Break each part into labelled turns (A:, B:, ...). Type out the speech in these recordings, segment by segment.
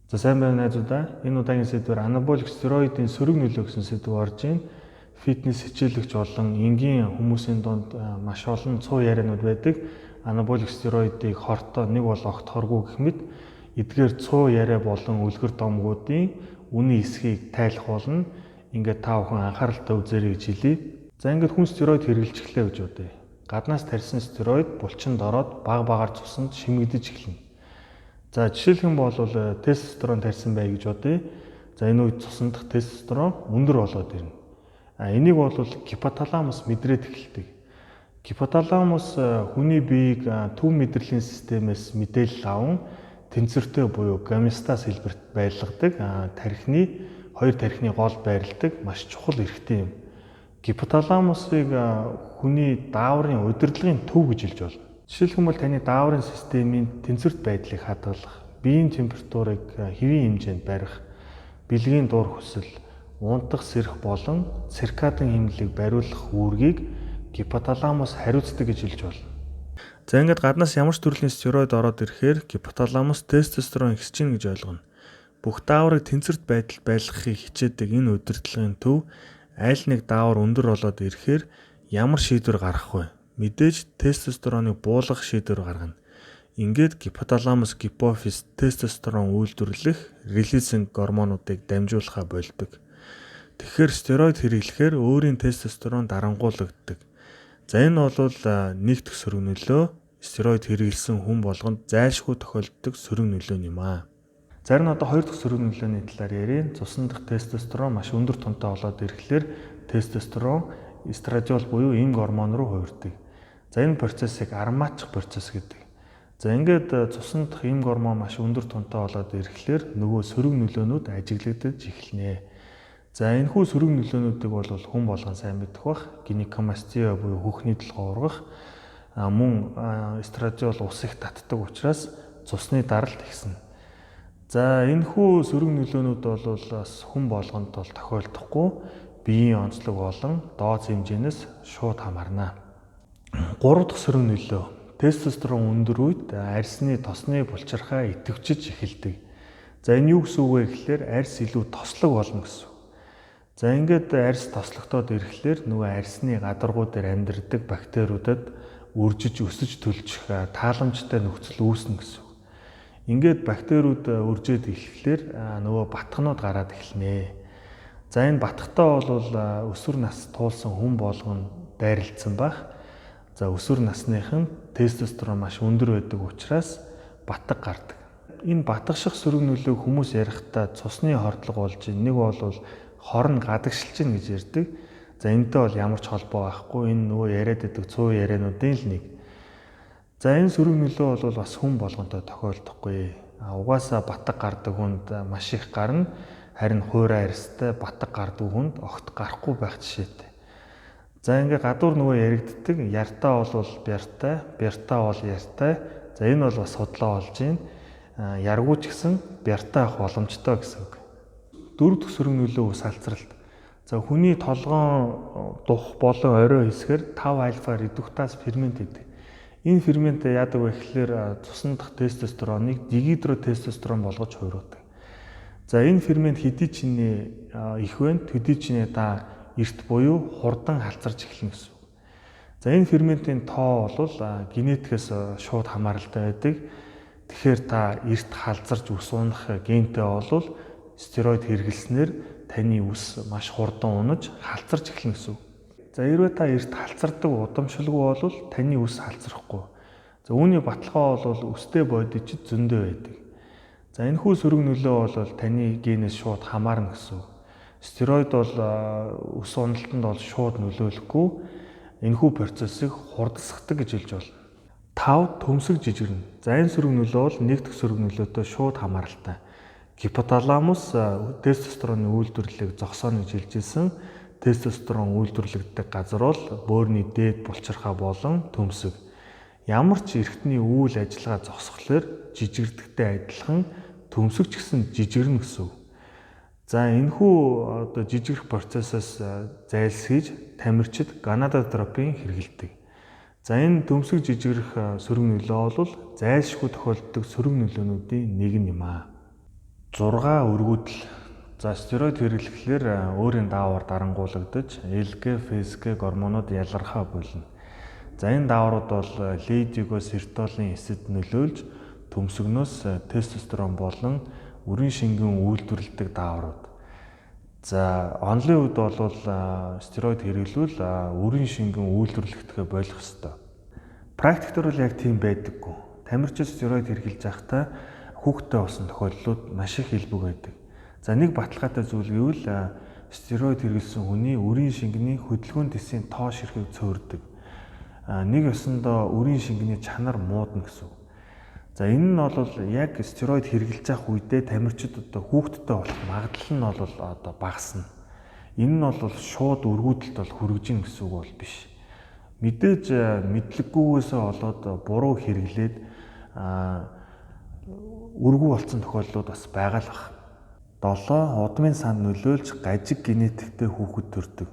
A: За сайн байна найзуудаа. Энэ удаагийн сэдвээр анаболик стероидын сөрөг нөлөө гэсэн сэдв орж ийн. Фитнес хичээлэгч болон энгийн хүмүүсийн дунд маш олон цуу яриануд байдаг. Анаболик стероидыг хортоо нэг бол огт хоргүй гэх мэт эдгээр цуу яриа болон үлгэр домгуудын үнийн эсхийг тайлах болно. Ингээд та бүхэн анхааралтай үзээрэй гэж хэлье. За ингээд хүн стероид хэрэглэж эхлэв гэж бодъё. Гаднаас тарьсан стероид булчинд ороод баг багаар цуснд шимэгдэж эхэлнэ. За жишээлх юм бол тестостерон тарьсан бай гэж бодъё. За энэ үед цуснд дахь тестостерон өндөр болоод ирнэ. Энийг бол гипоталамус мэдрээд эхэлдэг. Гипоталамус хүний биеийг төв мэдрэлийн системээс мэдээлэл аван тэнцвэртэй буюу гомеостаз хэлбэрт байлгадаг хоёр тархины гол байрладаг маш чухал эрхтэй юм. Гипоталамусыг хүний дааврын удирдлагын төв гэж хэлж болно. Жишээлх юм бол таны дааврын системийн тэнцвэрт байдлыг хадгалах, биеийн температурыг хэвийн хэмжээнд барих, бэлгийн дур хүсэл, унтах сэрэх болон циркадын хэмнэлийг бариулах үүргийг гипоталамус хариуцдаг гэж хэлж болно. За ингээд гаднаас ямар ч төрлийн стероид ороод ирэхээр гипоталамус тестостерон ихсэж гин гэж ойлгоно. Бүх дааврыг тэнцвэрт байдалд байлгахыг хичээдэг энэ удирдлагын төв аль нэг даавар өндөр болоод ирэхээр ямар шийдвэр гаргах вэ? Мэдээж тестостероныг буулгах шийдвэр гаргана. Ингээд гипоталамус гипофиз тестостерон үйлдвэрлэх релизинг гормонуудыг дамжуулахаа болдог. Тэгэхээр стероид хэрэглэхээр өөрийн тестостерон дарангуулагддаг. За энэ бол нэгдэх сөрөг нөлөө стероид хэрэглэсэн хүн болгонд зайлшгүй тохиолддог сөрөг нөлөө юм аа. Зарим нь одоо хоёр дахь сөрөг нөлөөний талаар ярив. Цуснд дахь тестостерон маш өндөр тунтай болоод ирэхлээр тестостерон эстрадиол буюу эм гормон руу хувирдаг. За энэ процессыг ароматчих процесс гэдэг. За ингээд цуснд дахь эм гормон маш өндөр тунтай болоод ирэхлээр нөгөө сөрөг нөлөөнүүд ажиглагдаж эхэлнэ. За энэхүү сөрөг нөлөөнүүдийг бол хүн болгон сайн мэдэх бах. Гинекомастия буюу хөхний толгой ургах, мөн эстрадиол ус их татдаг учраас цусны даралт ихснэ. За энэхүү сөрөг нөлөөнүүд бол бас хүн болгонд бол тохиолдохгүй, биеийн онцлог болон дооц хэмжээнээс шууд хамаарна. 3 дахь сөрөг нөлөө тестостерон өндөр үед арьсны тосны булчирхай идэвхжиж эхэлдэг. За энэ юу гэсэн үг вэ гэхээр арьс илүү тослог болно гэсэн. За ингээд арьс тослогдоод ирэхлээр нөгөө арьсны гадаргуу дээр амьдардаг бактериудад үржиж өсөж төлжих тааламжтай нөхцөл үүснэ гэсэн. Ингээд бактериуд үржээд эхлэхлээр нөгөө батхнууд гараад эхэлнэ. За энэ батхтаа бол өсвөр нас туулсан хүн болгон дайралтсан байх. За өсвөр насных нь тестостерон маш өндөр байдаг учраас батг гардаг. Энэ батгших сөрөг нөлөөг хүмүүс ярихдаа цусны хордлого болж нэг бол хор нь гадагшилж гин гэж ярьдаг. За энэтэй бол ямар ч холбоо байхгүй. Энэ нөгөө яриад байдаг цуу яриануудын л нэг. За энэ сөрөг нөлөө бол бас хүн болгонтой тохиолдохгүй. Угаасаа батг гардаг хүнд маш их гарна. Харин хуурай арьстай батг гардаг хүнд огт гарахгүй байх жишээтэй. За ингээ гадуур нөгөө яригддаг. Яртаа бол бяртай, бяртаа бол яртай. За энэ бол бас судлаа болж байна. Яргүй ч гэсэн бяртай авах боломжтой гэсэн үг. 4 дахь сөрөг нөлөө ус алцралт. За хүний толгоон дух болон орой хэсгээр 5 альфа редуктаз фермент гэдэг. Энэ фермент яадаг вэ гэхээр цуснд дахь тестостероныг дигидротестостерон болгож хувируутдаг. За энэ фермент хэдий чиний их вэ, төдий чиний та эрт буюу хурдан халцарч эхэлнэ гэсэн. За энэ ферментийн тоо бол генетикээс шууд хамааралтай байдаг. Тэгэхээр та эрт халзарч ус унах гентэй бол стероид хэрэглэснээр таны ус маш хурдан унаж халзарч эхэлнэ гэсэн. За хэрвээ та эрт халзардаг удамшилгүй бол таны ус халзрахгүй. За үүний баталгаа бол өстэй бодичд зөндөө байдаг. За энэхүү сөрөг нөлөө бол таны генээс шууд хамаарна гэсэн. Стероид бол ус уналтанд бол шууд нөлөөлөхгүй. Энэхүү процессыг хурдсахдаг гэж хэлж болно. 5 төмсөг жижигэрнэ. За энэ сөрөг нөлөө бол нэг дахь сөрөг нөлөөтэй шууд хамааралтай. Гипоталамус тестостероны үйлдвэрлэлийг зогсооно гэж хэлжсэн. Тестостерон үйлдвэрлэгддэг газар бол бөөрийн дээд булчирхай болон төмсөг. Ямар ч эрхтний үйл ажиллагаа зогсохлоор жижигэрдэгтэй адилхан төмсөг ч гэсэн жижигэрнэ гэсэн. За энэхүү жижигрэх процессоос зайлсхийж тамирчид гонадотропин хэрэглэдэг. За энэ төмсөг жижигрэх сөрөг нөлөө бол зайлшгүй тохиолддог сөрөг нөлөөнүүдийн нэг юм аа. 6 өргөдөл. За стероид хэрэглэхээр өөрийн даавар дарангуулагдаж, элгэ, фэсгэ гормонууд ялгархаа болно. За энэ дааврууд бол лейдигосертолын эсэд нөлөөлж төмсгнөөс тестостерон болон үрийн шингэн үйлдвэрлэдэг дааврууд. За онлын үед бол стероид хэрэглүүл үрийн шингэн үйлдвэрлэхдээ болох ёстой. Практикт бол яг тийм байдаггүй. Тамирчид стероид хэрэглэж байхдаа хүүхдтэй болсон тохиолдлууд маш их илбэг байдаг. За нэг баталгаатай зүйл гэвэл стероид хэрэглэсэн хүний үрийн шингэний хөдөлгөөн тесийн тоо ширхэг цөөрдөг. Нэг ёсондоо үрийн шингэний чанар муудна гэсэн. За энэ нь бол яг стероид хэрэглэж явах үедээ тамирчид хүүхдтэй болох магадлал нь бол багасна. Энэ нь бол шууд өргөдөлд хүргэж ийн гэсэн үг бол биш. Мэдээж мэдлэггүйгээсээ болоод буруу хэрэглээд өргүү болсон тохиолдлууд бас байгаа л байна. 7. Удмын санд нөлөөлж гажиг генетиктэй хүүхэд төрдөг.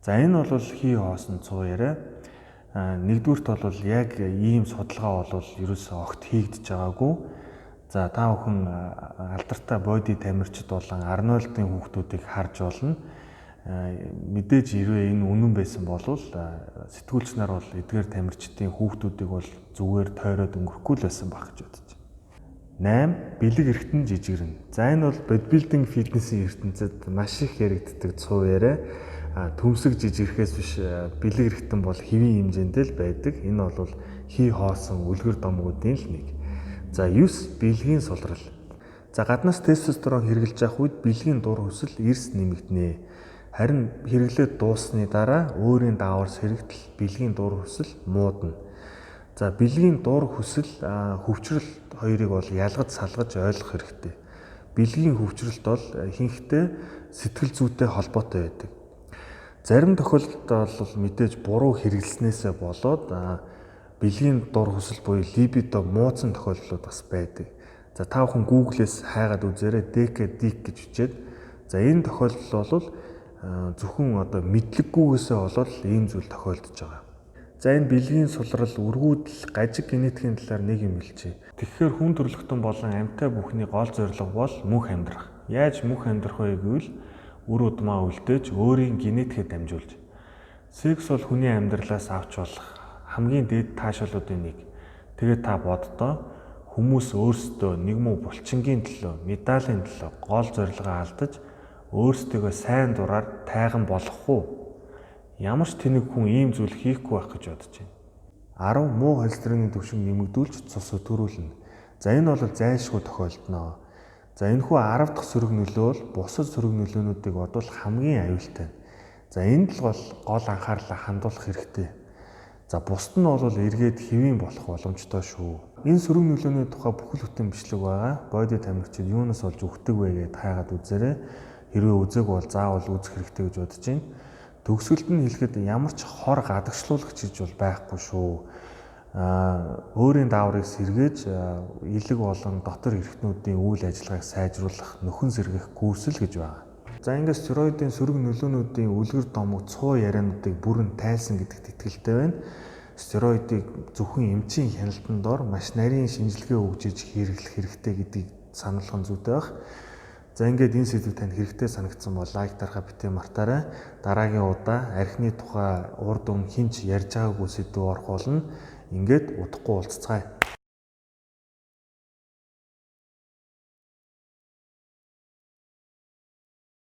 A: За энэ бол хий хоосон цуу яриа. Нэгдүгürt бол яг ийм судалгаа бол ерөөсөө огт хийгдэж байгаагүй. За та бүхэн алдартай боди тамирчид болон Арнольдын хүүхдүүдийг харж болно. Мэдээж хэрвээ энэ үнэн байсан бол сэтгүүлч нар бол эдгээр тамирчдын хүүхдүүдийг бол зүгээр тойроод өнгөрөхгүй л байсан баг гэж бодож байна. 8. Бэлэг эргэтэн жижигэрнэ. За энэ бол бодибилдинг фитнесийн ертөнцид маш их яригддаг цуу яриа. Төмсөг жижигрэхээс биш бэлэг эргэтэн бол хэвийн хэмжээндээ л байдаг. Энэ бол хий хоосон үлгэр домгуудын л нэг. За 9. Бэлгийн сулрал. За гаднаас тестостерон хэрэглэж явах үед бэлгийн дур хүсэл эрс нэмэгдэнэ. Харин хэрэглээд дууссаны дараа өөрийн даавар сэрэгдэл бэлгийн дур хүсэл муудна. За бэлгийн дур хүсэл хөвчрөл хоёрыг бол ялгаж салгаж ойлгох хэрэгтэй. Бэлгийн хөвчрөлт бол ихэнхдээ сэтгэл зүйтэй холбоотой байдаг. Зарим тохиолдолд бол мэдээж буруу хэрэглэснээсээ болоод бэлгийн дур хүсэл буюу либидо муудсан тохиолдлууд бас байдаг. За та бүхэн Google-ээс хайгаад үзээрэй DK-dik гэж бичээд. За энэ тохиолдол бол зөвхөн мэдлэггүйгээсээ болоод ийм зүйл тохиолдож байгаа. За энэ бэлгийн сулрал, өргүүдэл, гажиг генетикийн талаар нэг юм хэлчихье. Тэгэхээр хүн төрөлхтөн болон амьтаа бүхний гол зорилго бол мөнх амьдрах. Яаж мөнх амьдрах вэ гэвэл үр удмаа үлдээж өөрийн генетиket дамжуулж. Секс бол хүний амьдралаас авч болох хамгийн дээд таашаалуудын нэг. Тэгээд та боддоо хүмүүс өөрсдөө нэг муу булчингийн төлөө, медалийн төлөө гол зорилгоо алдаж өөрсдөө сайн дураар тайган болох уу? Ямар ч тэнэг хүн ийм зүйл хийхгүй байх гэж бодож байна. 10. Муу холестерины түвшин нэмэгдүүлж цус өтгөрүүлнэ. За энэ бол зайлшгүй тохиолдно. За энэхүү 10 дахь сөрөг нөлөө бол бусад сөрөг нөлөөнүүдийг бодвол хамгийн аюултай. За энд л гол анхаарлаа хандуулах хэрэгтэй. За бусд нь бол эргээд хэвийн болох боломжтой шүү. Энэ сөрөг нөлөөний тухай бүхэл бүтэн бичлэг байгаа. Боди тамирчид юунаас олж өгдөг вэ гэдээ хайгаад үзээрэй. Хэрвээ үзег бол заавал үзэх хэрэгтэй гэж бодож байна. Төгсгөлд нь хэлэхэд ямар ч хор гадагшлуулагч гэж бол байхгүй шүү. Өөрийн дааврыг сэргээж элэг болон дотор эрхтнүүдийн үйл ажиллагааг сайжруулах нөхөн сэргэх курс л гэж байна. За ингээд стероидын сөрөг нөлөөнүүдийн үлгэр домог цуу яриануудыг бүрэн тайлсан гэдэгт итгэлтэй байна. Стероидыг зөвхөн эмчийн хяналтанд дор маш нарийн шинжилгээ өгж хэрэглэх хэрэгтэй гэдгийг сануулгын зүйтэй байх. За ингээд энэ сэдв танд хэрэгтэй санагдсан бол лайк дарахаа битгий мартаарай. Дараагийн удаа архины тухай урд өмнө хинч ярьж байгаагүй сэдв орох болно. Ингээд удахгүй уулзцгаая.